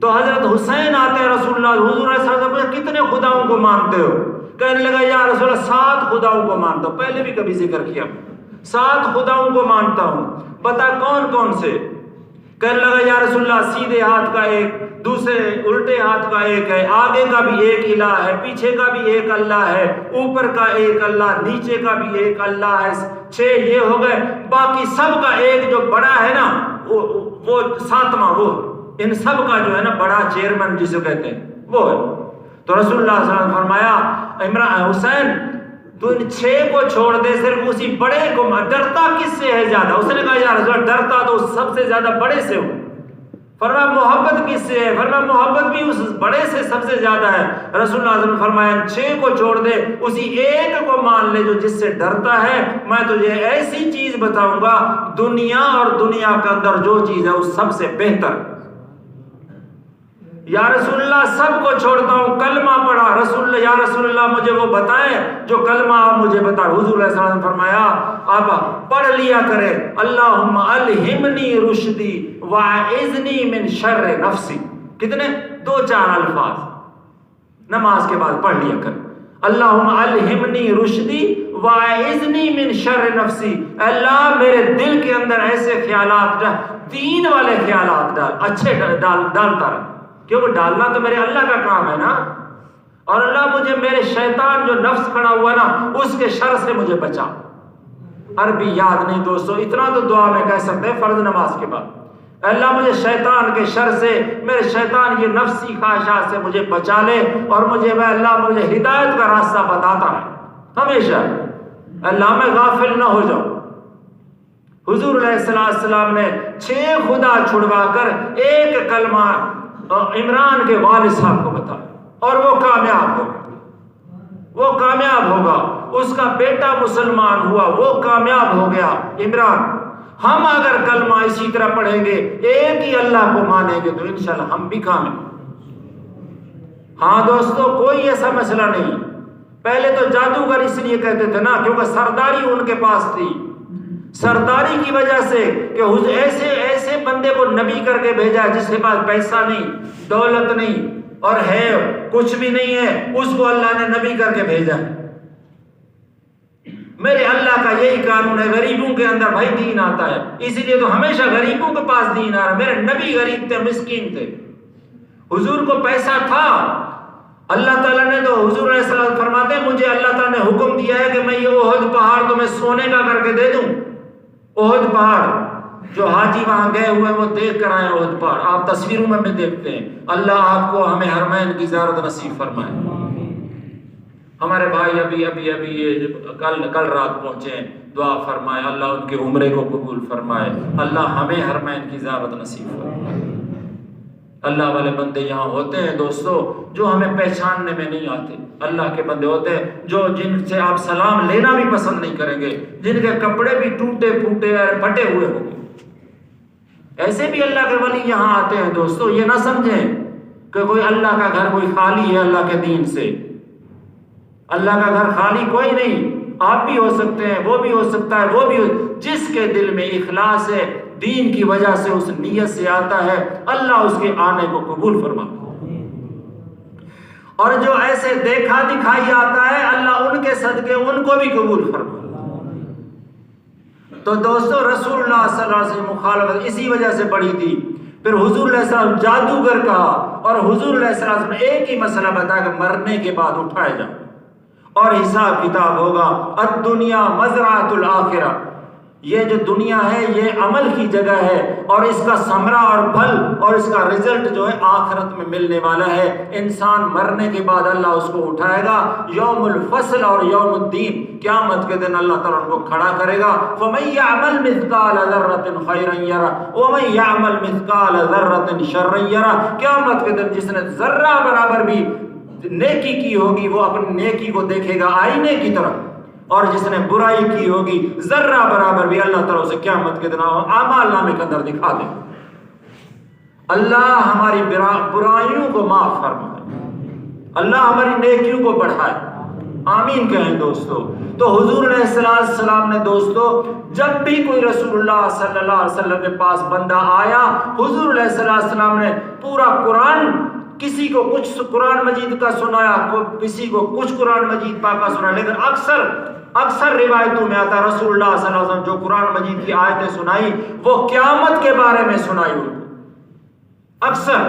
تو حضرت حسین آتے ہیں رسول اللہ، حضور صلی اللہ علیہ وسلم کتنے خداؤں کو مانتے ہو؟ کہنے لگا یا رسول اللہ 7 خداؤں کو مانتا ہوں، پہلے بھی کبھی ذکر کیا 7 خداؤں کو مانتا ہوں، بتا کون کون سے؟ کہنے لگا یا رسول اللہ سیدھے ہاتھ کا ایک، دوسرے الٹے ہاتھ کا ایک ہے، آگے کا بھی ایک الہ ہے، پیچھے کا بھی ایک اللہ ہے، اوپر کا ایک اللہ، نیچے کا بھی ایک اللہ ہے، 6 یہ ہو گئے، باقی سب کا ایک جو بڑا ہے نا وہ 7واں، وہ ان سب کا جو ہے نا بڑا چیئرمین جسے کہتے ہیں وہ ہے۔ تو رسول اللہ صلی اللہ علیہ وسلم فرمایا عمران حسین تو ان 6 کو چھوڑ دے، صرف اسی بڑے کو ڈرتا کس سے ہے زیادہ؟ اس نے کہا یا رسول اللہ ڈرتا تو سب سے زیادہ بڑے سے ہوں۔ فرمایا محبت کس سے ہے؟ فرمایا محبت بھی اس بڑے سے سب سے زیادہ ہے۔ رسول اللہ صلی اللہ علیہ وسلم فرمایا 6 کو چھوڑ دے، اسی ایک کو مان لے جو جس سے ڈرتا ہے، میں تجھے ایسی چیز بتاؤں گا دنیا اور دنیا کے اندر جو چیز ہے اس سب سے بہتر۔ یا رسول اللہ سب کو چھوڑتا ہوں، کلمہ پڑھا۔ رسول اللہ یا رسول اللہ مجھے وہ بتائیں جو کلمہ آپ مجھے بتا۔ حضور صلی اللہ علیہ وسلم فرمایا آپ پڑھ لیا کرے اللہم الہمنی رشدی واعذنی من شر نفسی۔ کتنے؟ 2-4 الفاظ نماز کے بعد پڑھ لیا کرے، اللہم الہمنی رشدی واعذنی من شر نفسی۔ اللہ میرے دل کے اندر ایسے خیالات ڈال، دین والے خیالات ڈال، اچھے ڈالتا رہے، کیونکہ ڈالنا تو میرے اللہ کا کام ہے نا، اور اللہ مجھے میرے شیطان جو نفس کھڑا ہوا نا اس کے شر سے مجھے بچا۔ عربی یاد نہیں دوستو، اتنا تو دعا میں کہہ سکتے ہیں فرض نماز کے بعد، اللہ مجھے شیطان کے شر سے، میرے شیطان یہ نفسی خواہشات سے مجھے بچا لے، اور مجھے اللہ مجھے ہدایت کا راستہ بتاتا ہے ہمیشہ، اللہ میں غافل نہ ہو جاؤں۔ حضور علیہ السلام نے 6 خدا چھڑوا کر ایک کلمہ عمران کے والد صاحب کو بتایا، اور وہ کامیاب ہوگا، وہ کامیاب ہوگا، اس کا بیٹا مسلمان ہوا، وہ کامیاب ہو گیا عمران۔ ہم اگر کلمہ اسی طرح پڑھیں گے، ایک ہی اللہ کو مانیں گے، تو انشاءاللہ ہم بھی کامیاب۔ ہاں دوستو کوئی ایسا مسئلہ نہیں، پہلے تو جادوگر اس لیے کہتے تھے نا کیونکہ سرداری ان کے پاس تھی، سرداری کی وجہ سے کہ ایسے بندے کو نبی کر کے بھیجا جس کے پاس پیسہ نہیں، دولت نہیں، اور ہے کچھ بھی نہیں ہے، اس کو اللہ نے نبی کر کے بھیجا۔ میرے اللہ کا یہی قانون ہے، غریبوں کے اندر بھائی دین آتا ہے، اسی لیے تو ہمیشہ غریبوں کے پاس دین آ رہا۔ میرے نبی غریب تھے، مسکین تھے، حضور کو پیسہ تھا، اللہ تعالیٰ نے تو حضور علیہ السلام فرماتے ہیں مجھے اللہ تعالیٰ نے حکم دیا ہے کہ میں یہ احد پہاڑ تمہیں سونے کا کر کے دے دوں۔ احد پہاڑ جو حاجی وہاں گئے ہوئے وہ دیکھ کر آئے، احد پہاڑ آپ تصویروں میں بھی دیکھتے ہیں۔ اللہ آپ کو ہمیں حرمین کی زیارت نصیب فرمائے۔ ہمارے بھائی ابھی یہ کل رات پہنچے ہیں، دعا فرمائے اللہ ان کے عمرے کو قبول فرمائے، اللہ ہمیں حرمین کی زیارت نصیب فرمائے۔ اللہ والے بندے یہاں ہوتے ہیں دوستو جو ہمیں پہچاننے میں نہیں آتے، اللہ کے بندے ہوتے ہیں جو جن سے آپ سلام لینا بھی پسند نہیں کریں گے، جن کے کپڑے بھی ٹوٹے پھوٹے پھٹے ہوئے ہوں گے، ایسے بھی اللہ کے ولی یہاں آتے ہیں دوستو۔ یہ نہ سمجھیں کہ کوئی اللہ کا گھر کوئی خالی ہے اللہ کے دین سے، اللہ کا گھر خالی کوئی نہیں، آپ بھی ہو سکتے ہیں، وہ بھی ہو سکتا ہے، وہ بھی جس کے دل میں اخلاص ہے، دین کی وجہ سے اس نیت سے آتا ہے، اللہ اس کے آنے کو قبول فرماتا ہے۔ اور جو ایسے دیکھا دکھائی آتا ہے، اللہ ان کے صدقے ان کو بھی قبول فرماتا ہے۔ تو دوستو رسول اللہ صلی اللہ علیہ وسلم مخالفت اسی وجہ سے بڑی تھی۔ پھر حضور علیہ السلام جادوگر کہا، اور حضور علیہ السلام نے ایک ہی مسئلہ بتایا کہ مرنے کے بعد اٹھائے جاؤ اور حساب کتاب ہوگا۔ الدنیا مزرعۃ الآخرہ، یہ جو دنیا ہے یہ عمل کی جگہ ہے، اور اس کا ثمرہ اور پھل اور اس کا رزلٹ جو ہے آخرت میں ملنے والا ہے۔ انسان مرنے کے بعد اللہ اس کو اٹھائے گا، یوم الفصل اور یوم الدین، قیامت کے دن اللہ تعالیٰ ان کو کھڑا کرے گا۔ فَمَن يَعْمَلْ مِثْقَالَ ذَرَّةٍ خَيْرًا يَرَهُ وَمَن يَعْمَلْ مِثْقَالَ ذَرَّةٍ شَرًّا يَرَهُ۔ قیامت کے دن جس نے ذرہ برابر بھی نیکی کی ہوگی وہ اپنی نیکی کو دیکھے گا آئینے کی طرح، اور جس نے برائی کی ہوگی ذرہ برابر بھی اللہ تعالیٰ اسے قیامت کے دن اعمال نامے کے اندر دکھا دے۔ اللہ ہماری برائیوں کو معاف فرمائے، اللہ ہماری نیکیوں کو بڑھائے۔ آمین کہیں دوستو۔ تو حضور علیہ السلام نے دوستو جب بھی کوئی رسول اللہ صلی اللہ علیہ وسلم کے پاس بندہ آیا، حضور علیہ السلام نے پورا قرآن، کسی کو کچھ قرآن مجید کا سنایا، کسی کو کچھ قرآن مجید پاک کا سنایا، لیکن اکثر روایتوں میں آتا رسول اللہ صلی اللہ علیہ وسلم جو قرآن مجید کی آیتیں سنائی وہ قیامت کے بارے میں سنائی ان کو اکثر۔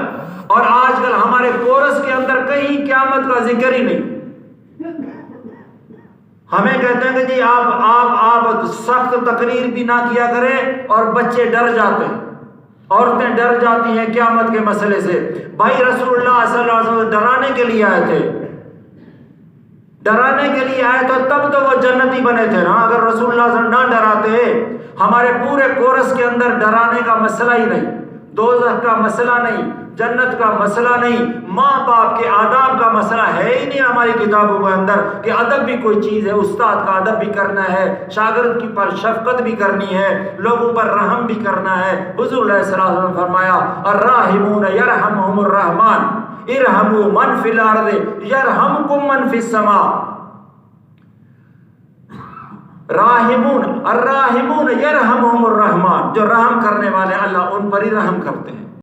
اور آج کل ہمارے کورس کے اندر کہیں قیامت کا ذکر ہی نہیں۔ ہمیں کہتے ہیں کہ جی آپ سخت تقریر بھی نہ کیا کریں، اور بچے ڈر جاتے ہیں، عورتیں ڈر جاتی ہیں قیامت کے مسئلے سے۔ بھائی رسول اللہ صلی اللہ علیہ وسلم ڈرانے کے لیے آئے تھے، ڈرانے کے لیے آئے تو تب تو وہ جنتی بنے تھے نا۔ اگر رسول اللہ صلی اللہ علیہ وسلم نہ ڈراتے، ہمارے پورے کورس کے اندر ڈرانے کا مسئلہ ہی نہیں، دوزخ کا مسئلہ نہیں، جنت کا مسئلہ نہیں، ماں باپ کے آداب کا مسئلہ ہے ہی نہیں ہماری کتابوں کے اندر کہ ادب بھی کوئی چیز ہے، استاد کا ادب بھی کرنا ہے، شاگرد کی پر شفقت بھی کرنی ہے، لوگوں پر رحم بھی کرنا ہے۔ حضور علیہ السلام نے فرمایا الراحمون یرحمہم الرحمن ارحموا من فی الارض یرحمکم من فی السماء۔ الراحمون یرحمہم الرحمن، جو رحم کرنے والے اللہ ان پر ہی رحم کرتے ہیں۔